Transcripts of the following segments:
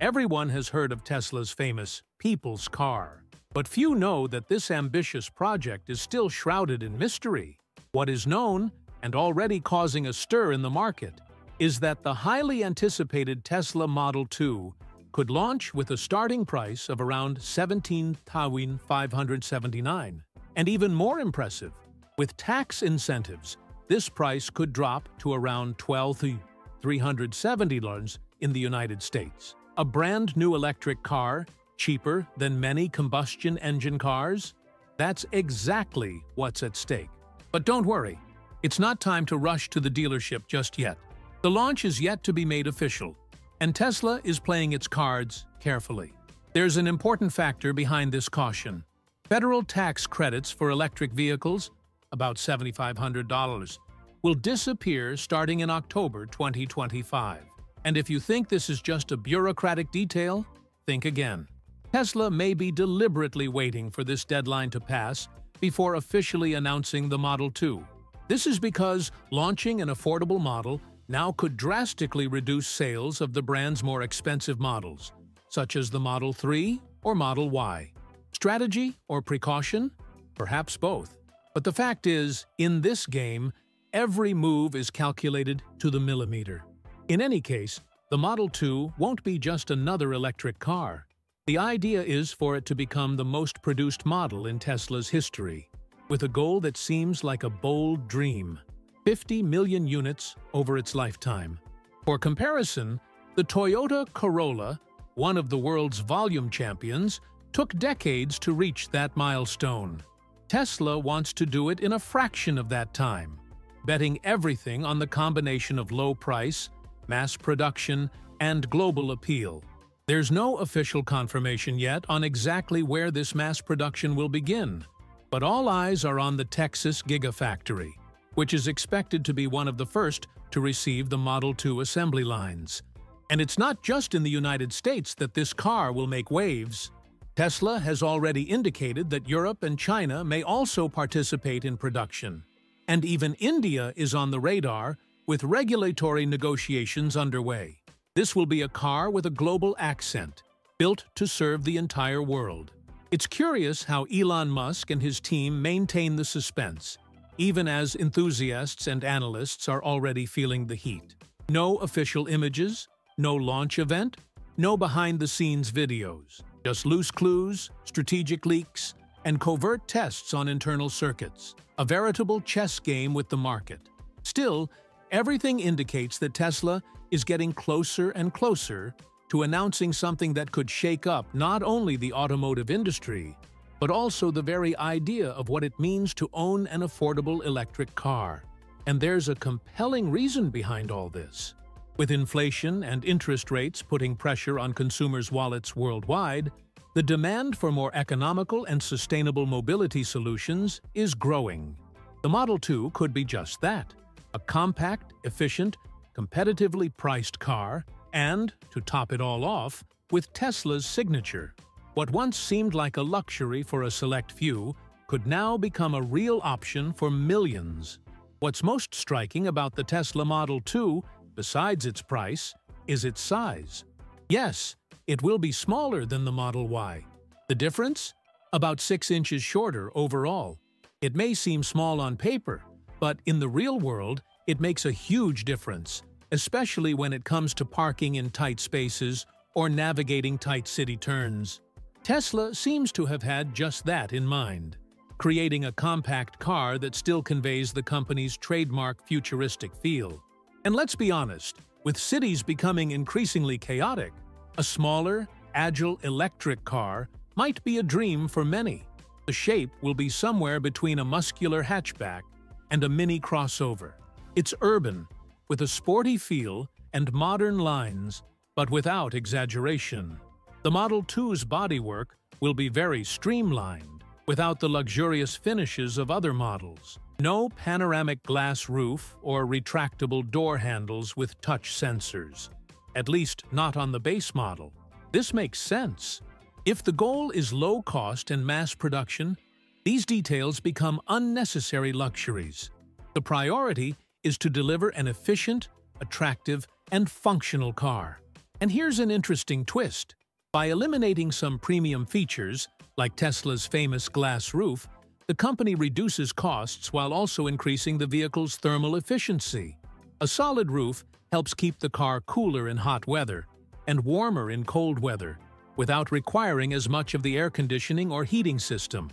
Everyone has heard of Tesla's famous people's car, but few know that this ambitious project is still shrouded in mystery. What is known, and already causing a stir in the market, is that the highly anticipated Tesla Model 2 could launch with a starting price of around 17,579. And even more impressive, with tax incentives, this price could drop to around $12,370 in the United States. A brand new electric car, cheaper than many combustion engine cars? That's exactly what's at stake. But don't worry, it's not time to rush to the dealership just yet. The launch is yet to be made official, and Tesla is playing its cards carefully. There's an important factor behind this caution. Federal tax credits for electric vehicles, about $7,500, will disappear starting in October 2025. And if you think this is just a bureaucratic detail, think again. Tesla may be deliberately waiting for this deadline to pass before officially announcing the Model 2. This is because launching an affordable model now could drastically reduce sales of the brand's more expensive models, such as the Model 3 or Model Y. Strategy or precaution? Perhaps both. But the fact is, in this game, every move is calculated to the millimeter. In any case, the Model 2 won't be just another electric car. The idea is for it to become the most produced model in Tesla's history, with a goal that seems like a bold dream: 50 million units over its lifetime. For comparison, the Toyota Corolla, one of the world's volume champions, took decades to reach that milestone. Tesla wants to do it in a fraction of that time, betting everything on the combination of low price, mass production, and global appeal. There's no official confirmation yet on exactly where this mass production will begin, but all eyes are on the Texas Gigafactory, which is expected to be one of the first to receive the Model 2 assembly lines. And it's not just in the United States that this car will make waves. Tesla has already indicated that Europe and China may also participate in production. And even India is on the radar, with regulatory negotiations underway. This will be a car with a global accent, built to serve the entire world. It's curious how Elon Musk and his team maintain the suspense, even as enthusiasts and analysts are already feeling the heat. No official images, no launch event, no behind-the-scenes videos. Just loose clues, strategic leaks, and covert tests on internal circuits. A veritable chess game with the market. Still, everything indicates that Tesla is getting closer and closer to announcing something that could shake up not only the automotive industry, but also the very idea of what it means to own an affordable electric car. And there's a compelling reason behind all this. With inflation and interest rates putting pressure on consumers' wallets worldwide, the demand for more economical and sustainable mobility solutions is growing. The Model 2 could be just that: a compact, efficient, competitively priced car, and, to top it all off, with Tesla's signature. What once seemed like a luxury for a select few could now become a real option for millions. What's most striking about the Tesla Model 2, besides its price, is its size. Yes, it will be smaller than the Model Y. The difference? About 6 inches shorter overall. It may seem small on paper, but in the real world, it makes a huge difference, especially when it comes to parking in tight spaces or navigating tight city turns. Tesla seems to have had just that in mind, creating a compact car that still conveys the company's trademark futuristic feel. And let's be honest, with cities becoming increasingly chaotic, a smaller, agile electric car might be a dream for many. The shape will be somewhere between a muscular hatchback and a mini crossover. It's urban, with a sporty feel and modern lines, but without exaggeration. The Model 2's bodywork will be very streamlined, without the luxurious finishes of other models. No panoramic glass roof or retractable door handles with touch sensors. At least not on the base model. This makes sense. If the goal is low cost and mass production, these details become unnecessary luxuries. The priority is to deliver an efficient, attractive, and functional car. And here's an interesting twist. By eliminating some premium features, like Tesla's famous glass roof, the company reduces costs while also increasing the vehicle's thermal efficiency. A solid roof helps keep the car cooler in hot weather and warmer in cold weather, without requiring as much of the air conditioning or heating system.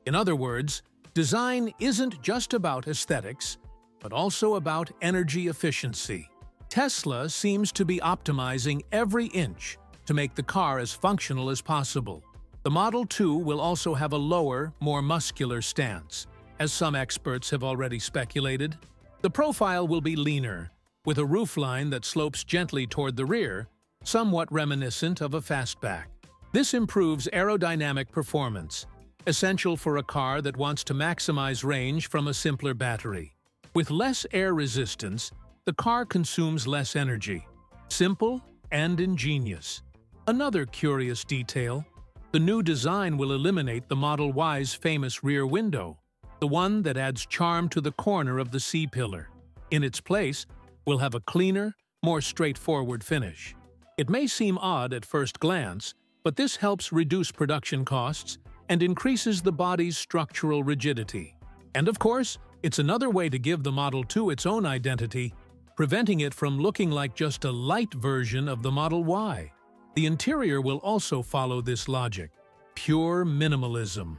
In other words, design isn't just about aesthetics, but also about energy efficiency. Tesla seems to be optimizing every inch to make the car as functional as possible. The Model 2 will also have a lower, more muscular stance, as some experts have already speculated. The profile will be leaner, with a roofline that slopes gently toward the rear, somewhat reminiscent of a fastback. This improves aerodynamic performance, essential for a car that wants to maximize range from a simpler battery. With less air resistance, the car consumes less energy. Simple and ingenious. Another curious detail: the new design will eliminate the Model Y's famous rear window, the one that adds charm to the corner of the C-pillar. In its place, we'll have a cleaner, more straightforward finish. It may seem odd at first glance, but this helps reduce production costs and increases the body's structural rigidity. And of course, it's another way to give the Model 2 its own identity, preventing it from looking like just a light version of the Model Y. The interior will also follow this logic. Pure minimalism.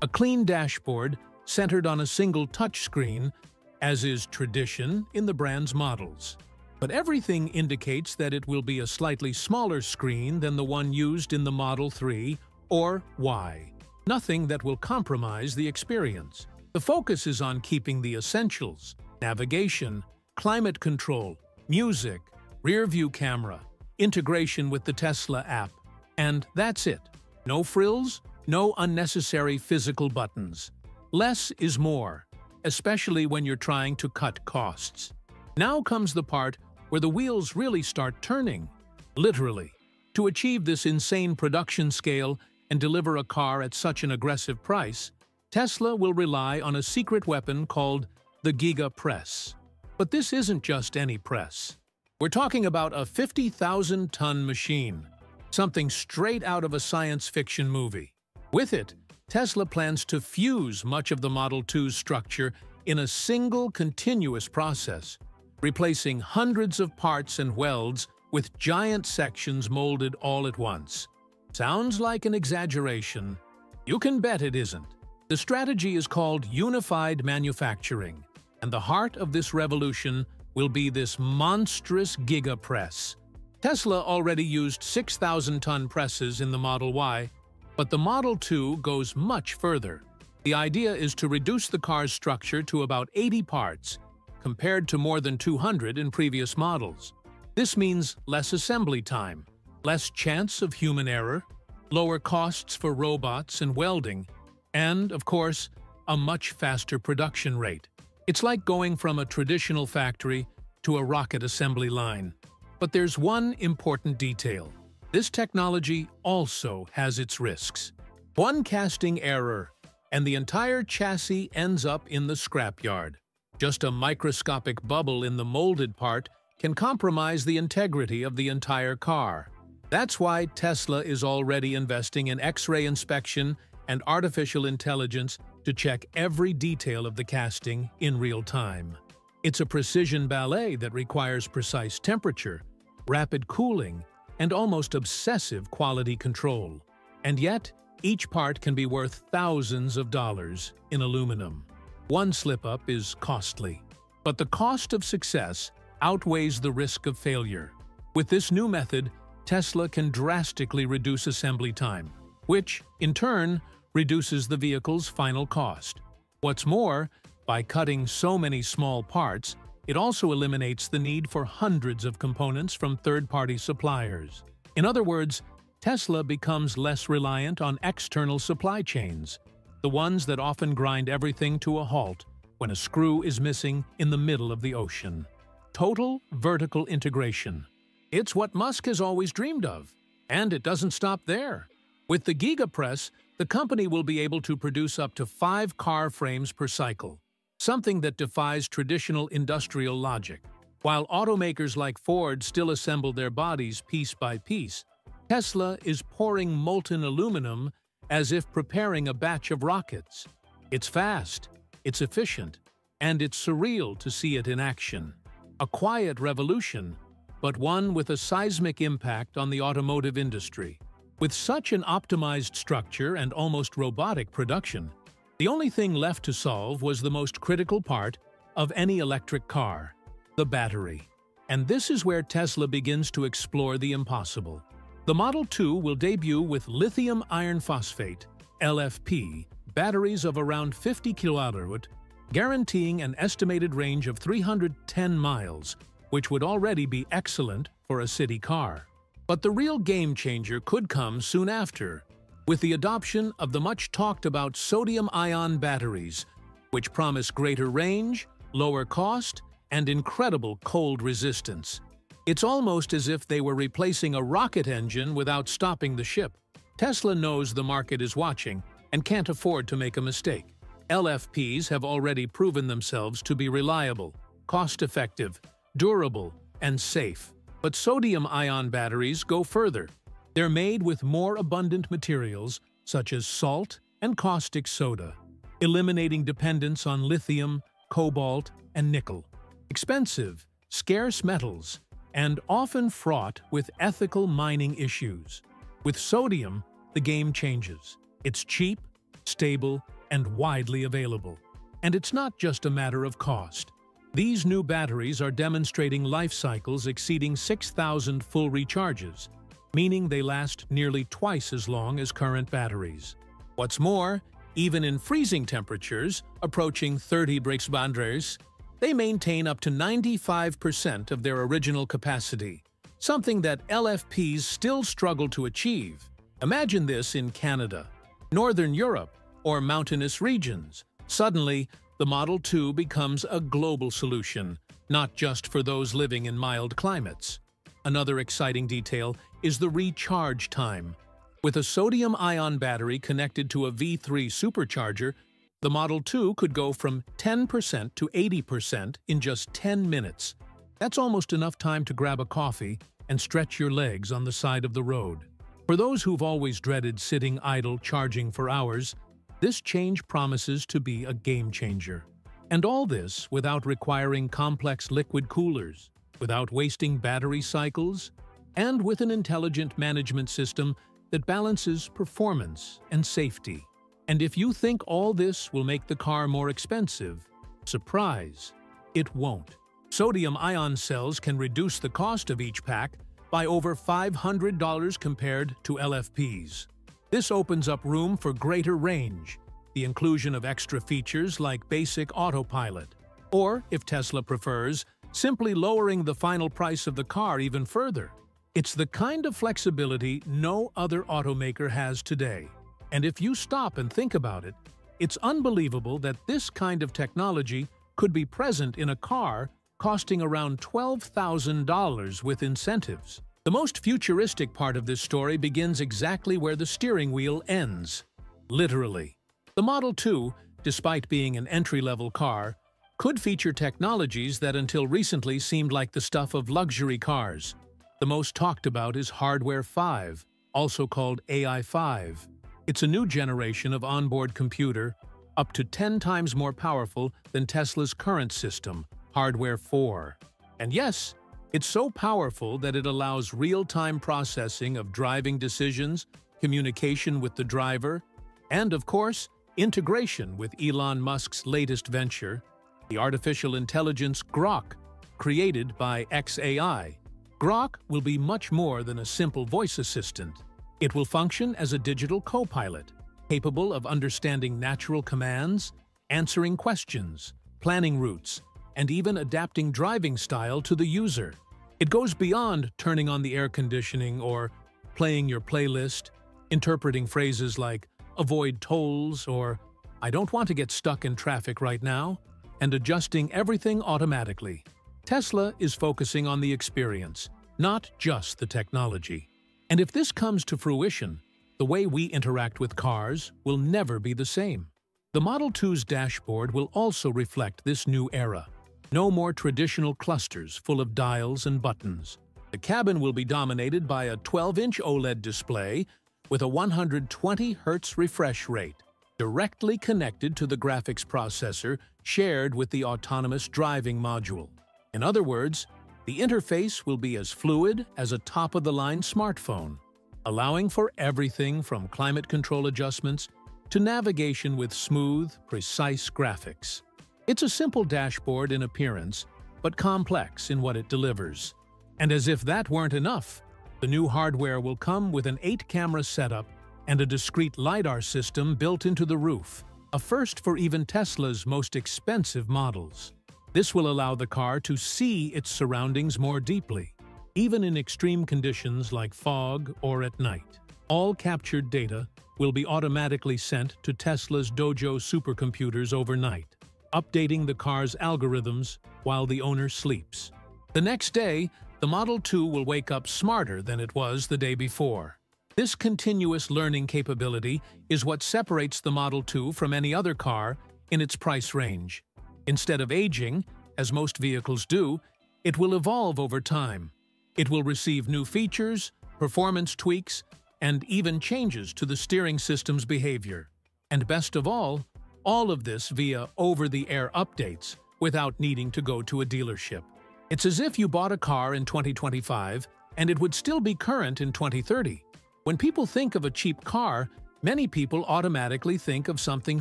A clean dashboard centered on a single touchscreen, as is tradition in the brand's models. But everything indicates that it will be a slightly smaller screen than the one used in the Model 3 or Y. Nothing that will compromise the experience. The focus is on keeping the essentials: navigation, climate control, music, rear-view camera, integration with the Tesla app, and that's it. No frills, no unnecessary physical buttons. Less is more, especially when you're trying to cut costs. Now comes the part where the wheels really start turning, literally. To achieve this insane production scale and deliver a car at such an aggressive price, Tesla will rely on a secret weapon called the Giga Press. But this isn't just any press. We're talking about a 50,000-ton machine, something straight out of a science fiction movie. With it, Tesla plans to fuse much of the Model 2's structure in a single continuous process, replacing hundreds of parts and welds with giant sections molded all at once. Sounds like an exaggeration. You can bet it isn't. The strategy is called unified manufacturing, and the heart of this revolution will be this monstrous Giga Press. Tesla already used 6,000-ton presses in the Model Y, but the Model 2 goes much further. The idea is to reduce the car's structure to about 80 parts, compared to more than 200 in previous models. This means less assembly time, less chance of human error, lower costs for robots and welding, and, of course, a much faster production rate. It's like going from a traditional factory to a rocket assembly line. But there's one important detail. This technology also has its risks. One casting error, and the entire chassis ends up in the scrapyard. Just a microscopic bubble in the molded part can compromise the integrity of the entire car. That's why Tesla is already investing in X-ray inspection and artificial intelligence to check every detail of the casting in real time. It's a precision ballet that requires precise temperature, rapid cooling, and almost obsessive quality control. And yet, each part can be worth thousands of dollars in aluminum. One slip-up is costly, but the cost of success outweighs the risk of failure. With this new method, Tesla can drastically reduce assembly time, which, in turn, reduces the vehicle's final cost. What's more, by cutting so many small parts, it also eliminates the need for hundreds of components from third-party suppliers. In other words, Tesla becomes less reliant on external supply chains, the ones that often grind everything to a halt when a screw is missing in the middle of the ocean. Total vertical integration. It's what Musk has always dreamed of. And it doesn't stop there. With the Giga Press, the company will be able to produce up to 5 car frames per cycle, something that defies traditional industrial logic. While automakers like Ford still assemble their bodies piece by piece, Tesla is pouring molten aluminum as if preparing a batch of rockets. It's fast, it's efficient, and it's surreal to see it in action. A quiet revolution, but one with a seismic impact on the automotive industry. With such an optimized structure and almost robotic production, the only thing left to solve was the most critical part of any electric car: the battery. And this is where Tesla begins to explore the impossible. The Model 2 will debut with lithium iron phosphate, LFP, batteries of around 50 kWh, guaranteeing an estimated range of 310 miles, which would already be excellent for a city car. But the real game changer could come soon after, with the adoption of the much-talked-about sodium-ion batteries, which promise greater range, lower cost, and incredible cold resistance. It's almost as if they were replacing a rocket engine without stopping the ship. Tesla knows the market is watching and can't afford to make a mistake. LFPs have already proven themselves to be reliable, cost-effective, durable, and safe. But sodium-ion batteries go further. They're made with more abundant materials, such as salt and caustic soda, eliminating dependence on lithium, cobalt, and nickel. Expensive, scarce metals, and often fraught with ethical mining issues. With sodium, the game changes. It's cheap, stable, and widely available. And it's not just a matter of cost. These new batteries are demonstrating life cycles exceeding 6,000 full recharges, meaning they last nearly twice as long as current batteries. What's more, even in freezing temperatures, approaching 30 Brixbandres, they maintain up to 95% of their original capacity, something that LFPs still struggle to achieve. Imagine this in Canada, Northern Europe, or mountainous regions. Suddenly, the Model 2 becomes a global solution, not just for those living in mild climates. Another exciting detail is the recharge time. With a sodium-ion battery connected to a V3 supercharger, the Model 2 could go from 10% to 80% in just 10 minutes. That's almost enough time to grab a coffee and stretch your legs on the side of the road. For those who've always dreaded sitting idle charging for hours, this change promises to be a game-changer. And all this without requiring complex liquid coolers, without wasting battery cycles, and with an intelligent management system that balances performance and safety. And if you think all this will make the car more expensive, surprise, it won't. Sodium-ion cells can reduce the cost of each pack by over $500 compared to LFPs. This opens up room for greater range, the inclusion of extra features like basic autopilot, or, if Tesla prefers, simply lowering the final price of the car even further. It's the kind of flexibility no other automaker has today. And if you stop and think about it, it's unbelievable that this kind of technology could be present in a car costing around $12,000 with incentives. The most futuristic part of this story begins exactly where the steering wheel ends. Literally. The Model 2, despite being an entry-level car, could feature technologies that until recently seemed like the stuff of luxury cars. The most talked about is Hardware 5, also called AI 5. It's a new generation of onboard computer, up to 10 times more powerful than Tesla's current system, Hardware 4. And yes, it's so powerful that it allows real-time processing of driving decisions, communication with the driver, and, of course, integration with Elon Musk's latest venture, the artificial intelligence Grok, created by xAI. Grok will be much more than a simple voice assistant. It will function as a digital co-pilot, capable of understanding natural commands, answering questions, planning routes, and even adapting driving style to the user. It goes beyond turning on the air conditioning or playing your playlist, interpreting phrases like "avoid tolls" or "I don't want to get stuck in traffic right now," and adjusting everything automatically. Tesla is focusing on the experience, not just the technology. And if this comes to fruition, the way we interact with cars will never be the same. The Model 2's dashboard will also reflect this new era. No more traditional clusters full of dials and buttons. The cabin will be dominated by a 12-inch OLED display with a 120 Hz refresh rate, directly connected to the graphics processor shared with the autonomous driving module. In other words, the interface will be as fluid as a top-of-the-line smartphone, allowing for everything from climate control adjustments to navigation with smooth, precise graphics. It's a simple dashboard in appearance, but complex in what it delivers. And as if that weren't enough, the new hardware will come with an 8-camera setup and a discrete LiDAR system built into the roof, a first for even Tesla's most expensive models. This will allow the car to see its surroundings more deeply, even in extreme conditions like fog or at night. All captured data will be automatically sent to Tesla's Dojo supercomputers overnight, updating the car's algorithms while the owner sleeps. The next day, the Model 2 will wake up smarter than it was the day before. This continuous learning capability is what separates the Model 2 from any other car in its price range. Instead of aging, as most vehicles do, it will evolve over time. It will receive new features, performance tweaks, and even changes to the steering system's behavior. And best of all of this via over-the-air updates without needing to go to a dealership. It's as if you bought a car in 2025 and it would still be current in 2030. When people think of a cheap car, many people automatically think of something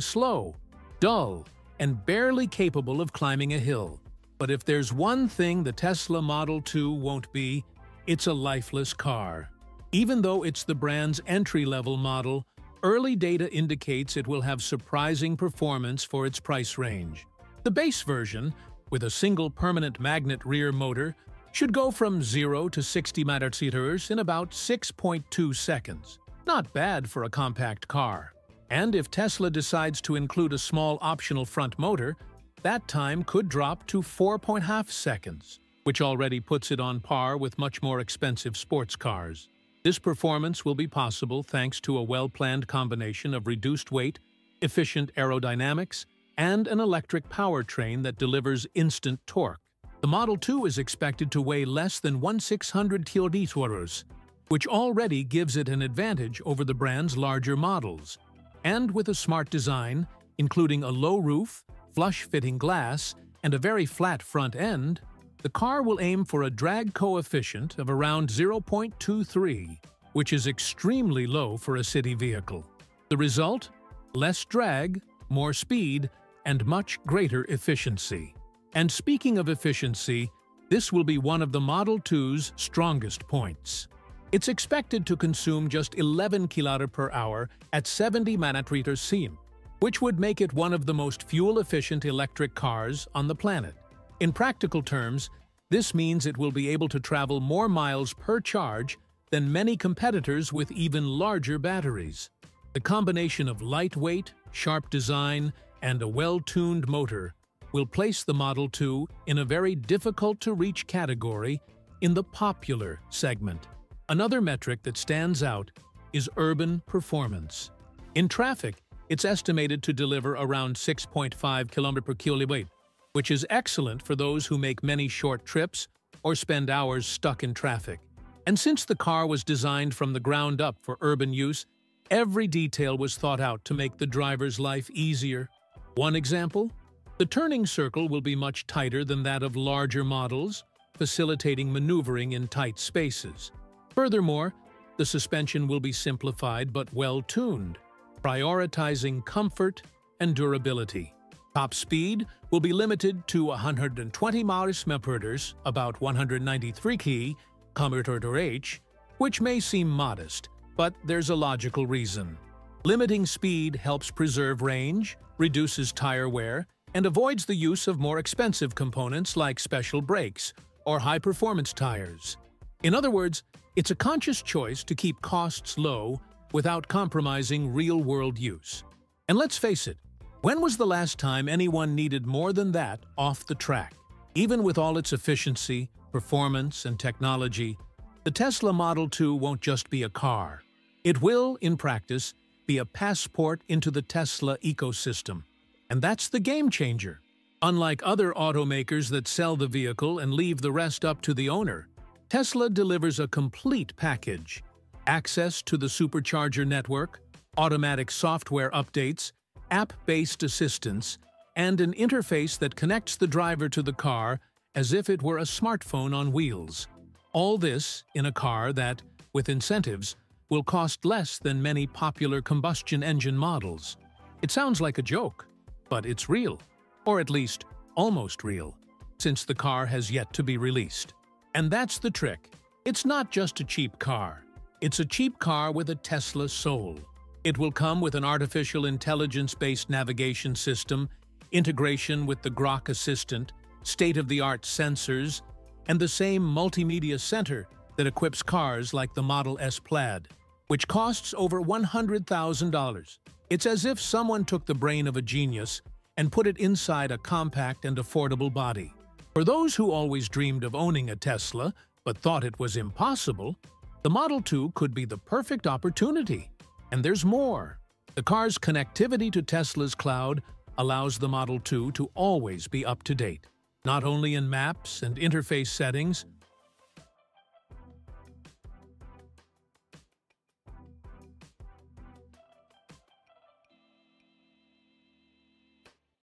slow, dull, and barely capable of climbing a hill. But if there's one thing the Tesla Model 2 won't be, it's a lifeless car. Even though it's the brand's entry-level model, early data indicates it will have surprising performance for its price range. The base version, with a single permanent magnet rear motor, should go from 0 to 60 mph in about 6.2 seconds. Not bad for a compact car. And if Tesla decides to include a small optional front motor, that time could drop to 4.5 seconds, which already puts it on par with much more expensive sports cars. This performance will be possible thanks to a well-planned combination of reduced weight, efficient aerodynamics, and an electric powertrain that delivers instant torque. The Model 2 is expected to weigh less than 1/600 kg, which already gives it an advantage over the brand's larger models. And with a smart design, including a low roof, flush-fitting glass, and a very flat front end, the car will aim for a drag coefficient of around 0.23, which is extremely low for a city vehicle. The result? Less drag, more speed, and much greater efficiency. And speaking of efficiency, this will be one of the Model 2's strongest points. It's expected to consume just 11 km/h at 70 mph, which would make it one of the most fuel-efficient electric cars on the planet. In practical terms, this means it will be able to travel more miles per charge than many competitors with even larger batteries. The combination of lightweight, sharp design, and a well-tuned motor will place the Model 2 in a very difficult-to-reach category in the popular segment. Another metric that stands out is urban performance. In traffic, it's estimated to deliver around 6.5 km/km, which is excellent for those who make many short trips or spend hours stuck in traffic. And since the car was designed from the ground up for urban use, every detail was thought out to make the driver's life easier. One example? The turning circle will be much tighter than that of larger models, facilitating maneuvering in tight spaces. Furthermore, the suspension will be simplified but well-tuned, prioritizing comfort and durability. Top speed will be limited to 120 mph, about 193 km/h, which may seem modest, but there's a logical reason. Limiting speed helps preserve range, reduces tire wear, and avoids the use of more expensive components like special brakes or high-performance tires. In other words, it's a conscious choice to keep costs low without compromising real-world use. And let's face it, when was the last time anyone needed more than that off the track? Even with all its efficiency, performance, and technology, the Tesla Model 2 won't just be a car. It will, in practice, be a passport into the Tesla ecosystem. And that's the game changer. Unlike other automakers that sell the vehicle and leave the rest up to the owner, Tesla delivers a complete package: access to the supercharger network, automatic software updates, app-based assistance, and an interface that connects the driver to the car as if it were a smartphone on wheels. All this in a car that, with incentives, will cost less than many popular combustion engine models. It sounds like a joke, but it's real, or at least almost real, since the car has yet to be released. And that's the trick. It's not just a cheap car. It's a cheap car with a Tesla soul. It will come with an artificial intelligence-based navigation system, integration with the Grok Assistant, state-of-the-art sensors, and the same multimedia center that equips cars like the Model S Plaid, which costs over $100,000. It's as if someone took the brain of a genius and put it inside a compact and affordable body. For those who always dreamed of owning a Tesla but thought it was impossible, the Model 2 could be the perfect opportunity. And there's more. The car's connectivity to Tesla's cloud allows the Model 2 to always be up to date, not only in maps and interface settings,